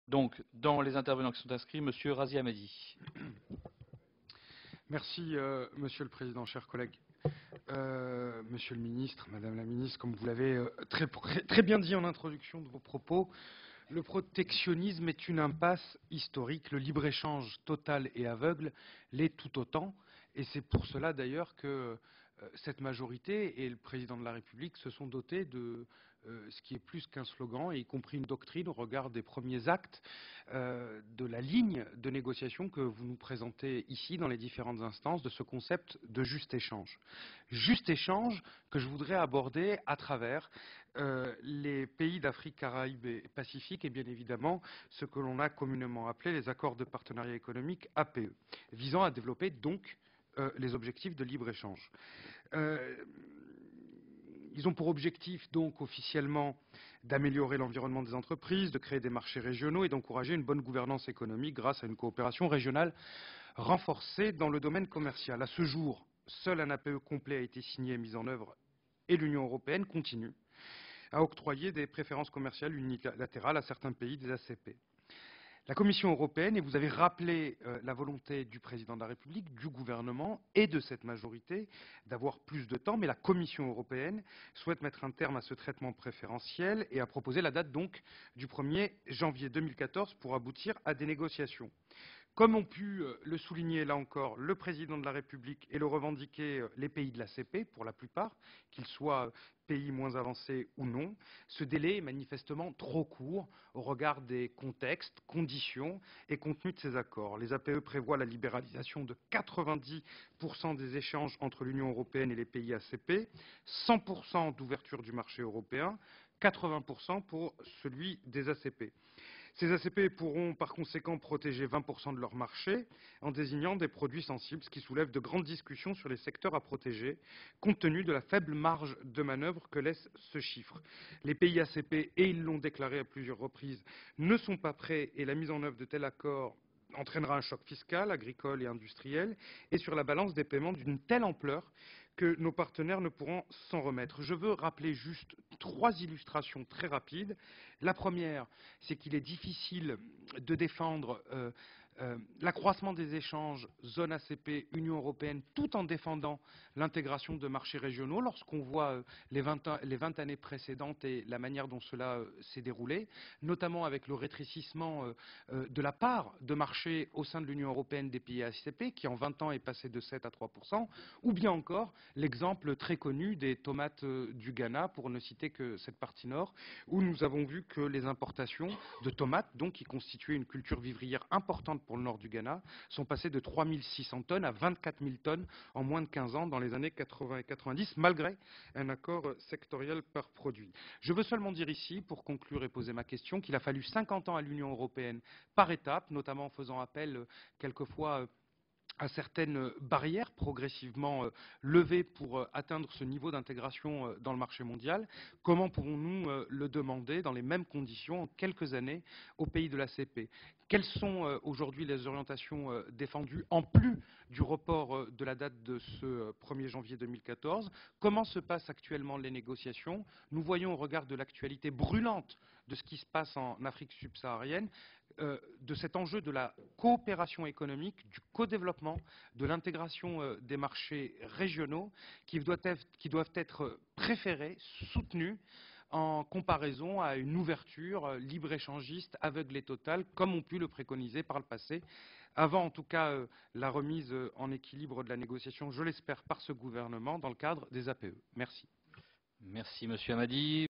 Donc, dans les intervenants qui sont inscrits, Monsieur Razi Hamadi. Merci, Monsieur le Président, chers collègues. Monsieur le Ministre, Madame la Ministre, comme vous l'avez très bien dit en introduction de vos propos, le protectionnisme est une impasse historique. Le libre-échange total et aveugle l'est tout autant. Et c'est pour cela d'ailleurs que cette majorité et le Président de la République se sont dotés de ce qui est plus qu'un slogan, y compris une doctrine au regard des premiers actes de la ligne de négociation que vous nous présentez ici dans les différentes instances de ce concept de juste échange. Juste échange que je voudrais aborder à travers les pays d'Afrique, Caraïbes et Pacifique et bien évidemment ce que l'on a communément appelé les accords de partenariat économique APE, visant à développer donc les objectifs de libre-échange. Ils ont pour objectif donc officiellement d'améliorer l'environnement des entreprises, de créer des marchés régionaux et d'encourager une bonne gouvernance économique grâce à une coopération régionale renforcée dans le domaine commercial. À ce jour, seul un APE complet a été signé et mis en œuvre et l'Union européenne continue à octroyer des préférences commerciales unilatérales à certains pays des ACP. La Commission européenne, et vous avez rappelé la volonté du Président de la République, du gouvernement et de cette majorité d'avoir plus de temps, mais la Commission européenne souhaite mettre un terme à ce traitement préférentiel et a proposé la date donc du 1er janvier 2014 pour aboutir à des négociations. Comme ont pu le souligner là encore le Président de la République et le revendiquer les pays de l'ACP, pour la plupart, qu'ils soient pays moins avancés ou non, ce délai est manifestement trop court au regard des contextes, conditions et contenus de ces accords. Les APE prévoient la libéralisation de 90% des échanges entre l'Union européenne et les pays ACP, 100% d'ouverture du marché européen, 80% pour celui des ACP. Ces ACP pourront par conséquent protéger 20% de leur marché en désignant des produits sensibles, ce qui soulève de grandes discussions sur les secteurs à protéger, compte tenu de la faible marge de manœuvre que laisse ce chiffre. Les pays ACP, et ils l'ont déclaré à plusieurs reprises, ne sont pas prêts et la mise en œuvre de tels accords entraînera un choc fiscal, agricole et industriel, et sur la balance des paiements d'une telle ampleur que nos partenaires ne pourront s'en remettre. Je veux rappeler juste 3 illustrations très rapides. La première, c'est qu'il est difficile de défendre l'accroissement des échanges zone ACP, Union européenne, tout en défendant l'intégration de marchés régionaux lorsqu'on voit les 20 années précédentes et la manière dont cela s'est déroulé, notamment avec le rétrécissement de la part de marché au sein de l'Union européenne des pays ACP, qui en 20 ans est passé de 7 à 3%, ou bien encore l'exemple très connu des tomates du Ghana, pour ne citer que cette partie nord, où nous avons vu que les importations de tomates, donc qui constituaient une culture vivrière importante pour le nord du Ghana, sont passées de 3 600 tonnes à 24 000 tonnes en moins de 15 ans dans les années 80 et 90, malgré un accord sectoriel par produit. Je veux seulement dire ici, pour conclure et poser ma question, qu'il a fallu 50 ans à l'Union européenne par étapes, notamment en faisant appel quelquefois à certaines barrières progressivement levées pour atteindre ce niveau d'intégration dans le marché mondial. Comment pouvons-nous le demander dans les mêmes conditions en quelques années aux pays de l'ACP? Quelles sont aujourd'hui les orientations défendues en plus du report de la date de ce 1er janvier 2014? Comment se passent actuellement les négociations? Nous voyons au regard de l'actualité brûlante de ce qui se passe en Afrique subsaharienne, de cet enjeu de la coopération économique, du co-développement, de l'intégration des marchés régionaux qui doivent être préférés, soutenus en comparaison à une ouverture libre-échangiste, aveugle et totale, comme ont pu le préconiser par le passé, avant en tout cas la remise en équilibre de la négociation, je l'espère, par ce gouvernement dans le cadre des APE. Merci. Merci, Monsieur Hamadi.